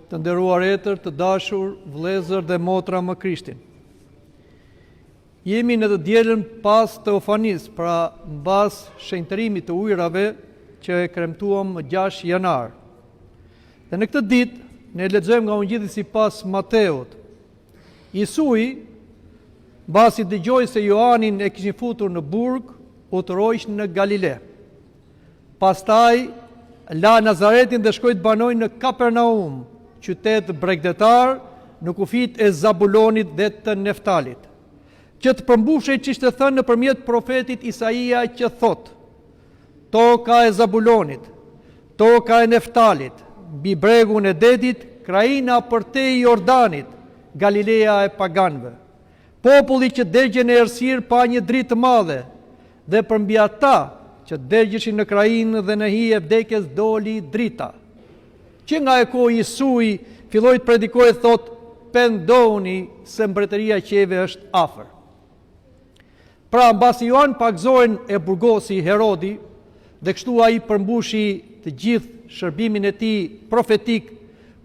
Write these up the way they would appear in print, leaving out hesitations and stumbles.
të nderuar etër, të dashur, vëllezër dhe motra më Krishtin. Jemi në të dielën pas Teofanis, pra mbas shenjtërimit të ujrave që e kremtuam më 6 janar. Dhe në këtë ditë ne lexojmë nga Ungjilli sipas Mateut. Jesui, mbasi dëgjoi se Joanin e kishin futur në burg, udhëroi në Galile. Pastaj la Nazaretin dhe shkoi të banojë në Kapernaum, qytet bregdetar në kufit e Zabulonit dhe të Neftalit, që të përmbushej ç'ishte thënë nëpërmjet profetit Isaia që thotë: Toka e Zabulonit, toka e Neftalit, mbi bregun e detit, kraina përtej Jordanit, Galilea e paganëve. Populli që dëgjen e errësirë pa një dritë të madhe, dhe përmbi ata që dëgjeshin në krajinë dhe në hije vdekjes doli drita. Që nga e kohë Jesui filloi të predikojë thotë: pendohuni se mbretëria e qiejve është afër. Pra mbasi Joan pagzorin e burgosi Herodi, dhe kështu ai përmbushi të gjithë shërbimin e tij profetik,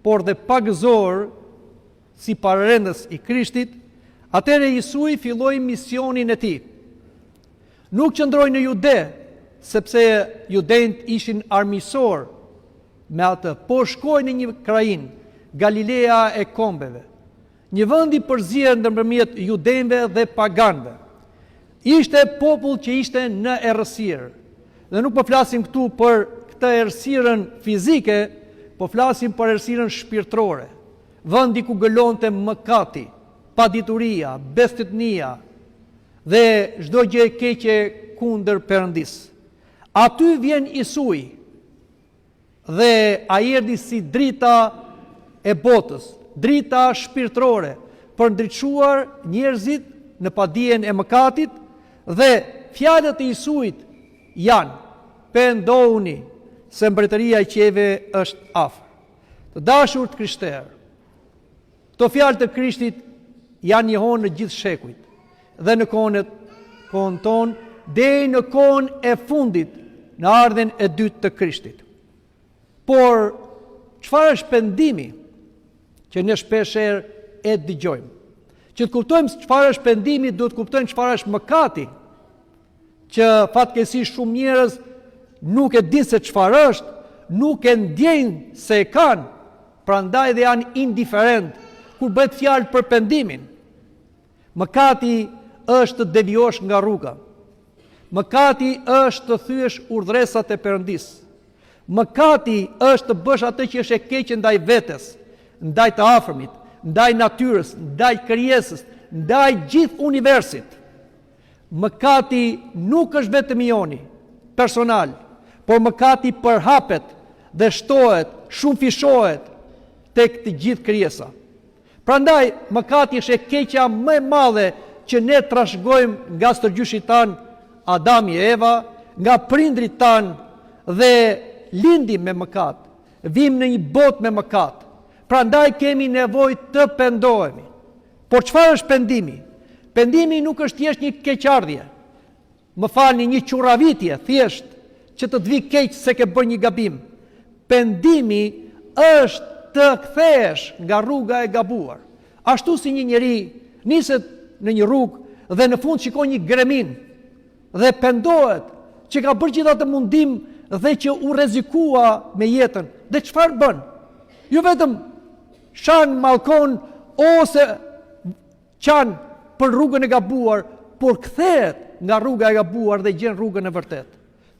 por dhe pagëzor si pararendës i Krishtit, atëherë Jesui filloi misionin e tij. Nuk qëndroi në Jude, sepse judejt ishin armiqësor me atë, po shkoi në një krajinë, Galilea e kombeve, një vend i përzier ndërmjet judejve dhe paganëve. Ishte popull që ishte në errësirë. Dhe nuk po flasim këtu për këtë errësirën fizike, po flasim për errësirën shpirtërore. Vendi ku gëlonte mëkati, padituria, bestëtnia dhe çdo gjë e keqe kundër Perëndis. Aty vjen Jesui dhe ai erdhi si drita e botës, drita shpirtërore, për ndriçuar njerëzit në padijen e mëkatit, dhe fjalët e Jesuit janë: pendohuni se mbretëria e qiejve është afër. Të dashur të krishterë, këto fjalë të Krishtit janë njohur në gjithë shekujt dhe në kohën tonë deri në kohën e fundit, në ardhen e dytë të Krishtit. Por çfarë është pendimi që ne shpeshherë e dëgjojmë? Që të kuptojmë çfarë është pendimi, duhet të kuptojmë çfarë është mëkati, që fatkeqësisht shumë njerëz nuk e dinë se çfarë është, nuk e ndjejnë se e kanë, prandaj dhe janë indiferent kur bëhet fjalë për pendimin. Mëkati është të devijosh nga rruga. Mëkati është të thyesh urdhresat e Perëndis. Mëkati është të bësh atë që është e keq ndaj vetes, ndaj të afërmit, ndaj natyrës, ndaj krijesës, ndaj gjithë universit. Mëkati nuk është vetëm joni personal, por mëkati përhapet dhe shtohet, shumëfishohet tek të gjithë krijesa. Prandaj mëkati është e keqja më e madhe që ne trashëgojmë nga stërgjyshit tan Adami e Eva, nga prindrit tan, dhe lindim me mëkat, vim në një botë me mëkat. Prandaj kemi nevojë të pendohemi. Por çfarë është pendimi? Pendimi nuk është thjesht një keqardhje. Më falni, një qurravitje thjesht që të të vi keq se ke bërë një gabim. Pendimi është të kthehesh nga rruga e gabuar. Ashtu si një njeri niset në një rrugë dhe në fund shikon një gremin dhe pendohet që ka bërë gjithë atë mundim dhe që u rrezikua me jetën. Dhe çfarë bën? Jo vetëm shan mallkon ose qan për rrugën e gabuar, por kthehet nga rruga e gabuar dhe gjen rrugën e vërtetë.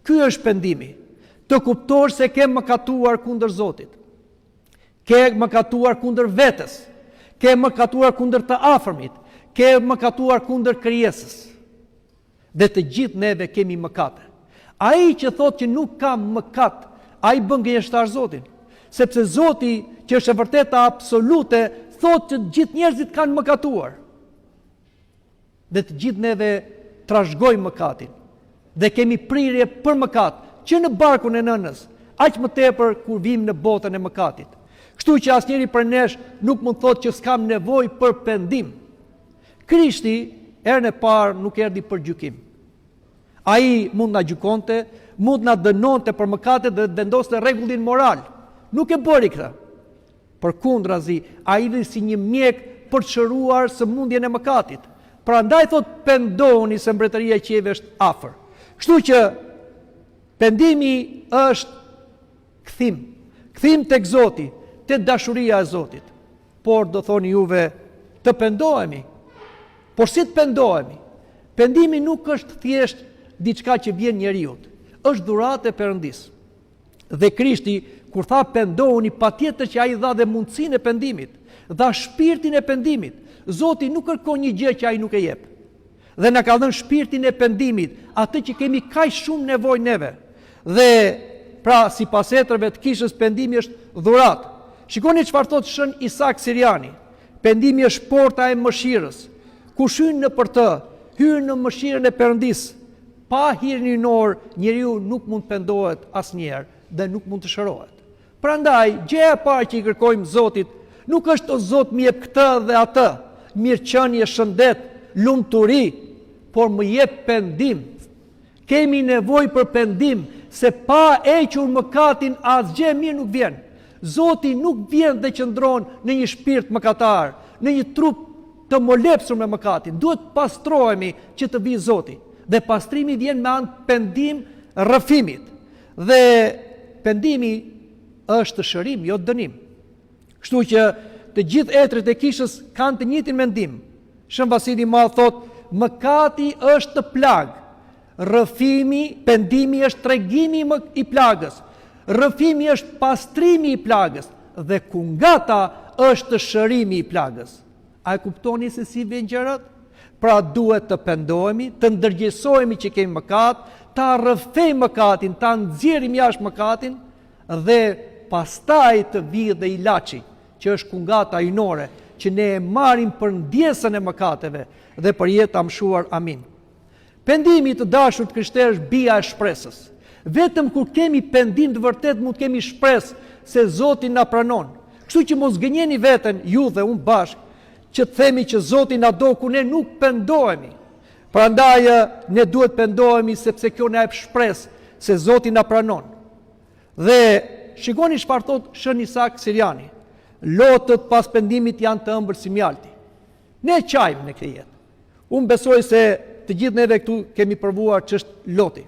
Ky është pendimi. Të kuptosh se ke mëkatuar kundër Zotit. Ke mëkatuar kundër vetes. Ke mëkatuar kundër të afërmit. Ke mëkatuar kundër krijesës. Dhe të gjithë neve kemi mëkate. Ai që thotë që nuk ka mëkat, ai bën gënjeshtar Zotin. Sepse Zoti, që është e vërteta absolute, thotë që të gjithë njerëzit kanë mëkatuar. Dhe të gjithë neve trashëgojmë mëkatin. Dhe kemi prirje për mëkat, që në barkun e nënës, aq më tepër kur vim në botën e mëkatit. Kështu që asnjëri për nesh nuk mund thotë që s'kam nevojë për pendim. Krishti herën e parë nuk erdhi për gjykim. Ai mund na gjykonte, mund na dënonte për mëkatet dhe vendoste rregullin moral. Nuk e bëri këtë. Përkundrazi, ai erdhi si një mjek për të shëruar sëmundjen e mëkatit. Prandaj thot pendohuni se mbretëria e qiejve është afër. Kështu që pendimi është kthim tek Zoti, te dashuria e Zotit. Por do thoni juve të pendohemi. Por si të pendohemi? Pendimi nuk është thjesht diçka që vjen njeriut, është dhuratë e Perëndis. Dhe Krishti kur tha pendohuni, patjetër që ai dha dhe mundësinë e pendimit, dha shpirtin e pendimit. Zoti nuk kërkon një gjë që ai nuk e jep. Dhe na ka dhënë shpirtin e pendimit, atë që kemi kaq shumë nevojë neve. Dhe pra sipas etrave të kishës, pendimi është dhuratë. Shikoni çfarë thot Shën Isak Siriani. Pendimi është porta e mëshirës. Kush hyn nëpër të, hyn në mëshirën e Perëndis. Pa hyrjen hyjnor, njeriu nuk mund të pendohet asnjëherë dhe nuk mund të shërohet. Prandaj, gjëja e parë që i kërkojmë Zotit nuk është o Zot më jep këtë dhe atë, mirëqenie, shëndet, lumturi, por më jep pendim. Kemi nevojë për pendim, se pa hequr mëkatin asgjë mirë nuk vjen. Zoti nuk vjen dhe qëndron në një shpirt mëkatar, në një trup të molepsur me mëkatin. Duhet pastrohemi që të vijë Zoti. Dhe pastrimi vjen me anë pendim rrëfimit. Dhe pendimi është shërim, jo dënim. Kështu që të gjithë etrit e kishës kanë të njëjtin mendim. Shën Vasili Madh thot, mëkati është plag. Rrëfimi, pendimi është tregimi i plagës. Rrëfimi është pastrimi i plagës dhe kungata është shërimi i plagës. A e kuptoni se si vjen gjërat? Pra duhet të pendohemi, të ndërgjegjësohemi që kemi mëkat, ta rrëfejmë mëkatin, ta nxjerrim jashtë mëkatin dhe pastaj të vijë dhe ilaçi, që është kungata hyjnore, që ne e marrim për ndjesën e mëkateve dhe për jetë të mshuar. Amin. Pendimi të dashur të krishterë është bija e shpresës. Vetëm kur kemi pendim të vërtet mund kemi shpresë se Zoti na pranon. Kështu që mos gënjeni veten, ju dhe unë bashkë, që të themi që Zoti na do kur ne nuk pendohemi. Prandaj ne duhet pendohemi sepse kjo na jep shpresë se Zoti na pranon. Dhe shikoni çfarë thot Shën Isak Siriani. Lotët pas pendimit janë të ëmbël si mjalti. Ne qajmë në këtë jetë. Unë besoj se të gjithë neve këtu kemi provuar ç'është loti.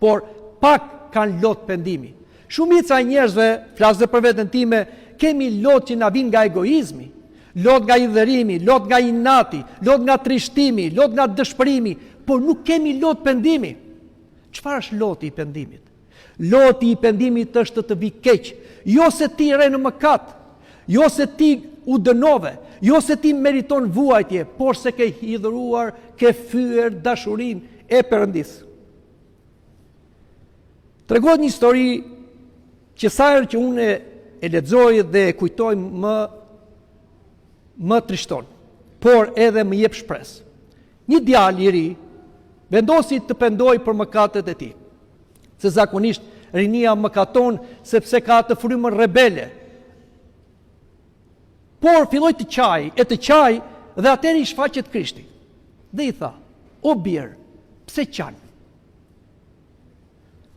Por pak kanë lot pendimi. Shumica e njerëzve, flas dhe për veten time, kemi lot që na vijnë nga egoizmi, lot nga hidhërimi, lot nga inati, lot nga trishtimi, lot nga dëshpërimi, por nuk kemi lot pendimi. Çfarë është loti i pendimit? Loti i pendimit është të vi keq, jo se ti rre në mëkat, jo se ti u dënove, jo se ti meriton vuajtje, por se ke hidhëruar, ke fyer dashurinë e Perëndis. Tregohet një histori që sa herë që unë e lexoj dhe e kujtoj më trishton, por edhe më jep shpresë. Një djalë i ri vendosi të pendojë për mëkatet e tij. Se zakonisht rinia mëkaton sepse ka të frymën rebele. Por filloi të qaj dhe atëherë i shfaqet Krishti. Dhe i tha: "O bir, pse qan?"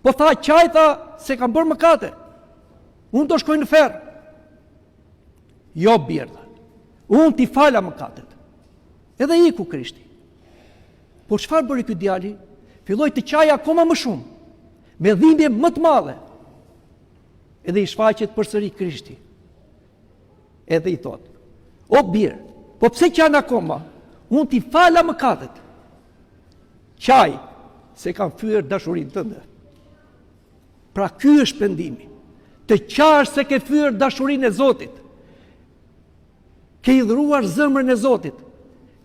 Po tha qaj, tha, se kam bërë mëkate. Unë do shkoj në ferr. Jo bir, unë ti fala mëkatet. Edhe iku Krishti. Por çfarë bëri ky djali? Filloi të qaj akoma më shumë, me dhimbje më të madhe. Edhe i shfaqet përsëri Krishti. Edhe i thot: "O bir, po pse qan akoma? Unë ti fala mëkatet." Qaj, se kam fyer dashurinë tënde. Pra ky është pendimi. Të qash se ke fyer dashurinë e Zotit. Ke hidhruar zemrën e Zotit.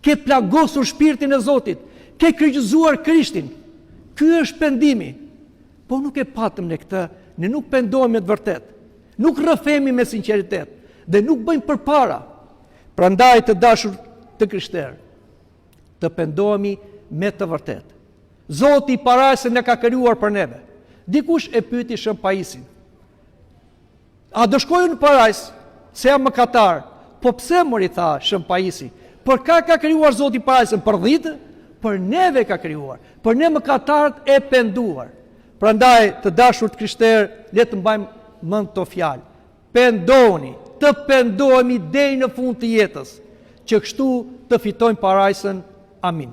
Ke plagosur shpirtin e Zotit. Ke kryqëzuar Krishtin. Ky është pendimi. Po nuk e patëm ne këtë, ne nuk pendohemi me të vërtet. Nuk rrëfemi me sinqeritet dhe nuk bëjmë përpara. Prandaj të dashur të krishterë, të pendohemi me të vërtet. Zoti parajse ne ka krijuar për neve. Dikush e pyeti Shën Paisin: "A do shkoj në parajs se jam mëkatar?" "Po pse mori?" tha Shën Paisi. "Për ka krijuar Zoti parajsën për dhitë, për neve ka krijuar, për ne mëkatarët e penduar." Prandaj të dashur të krishterë, le të mbajmë mend këto fjalë. Pendohuni, të pendohemi deri në fund të jetës, që kështu të fitojmë parajsën. Amin.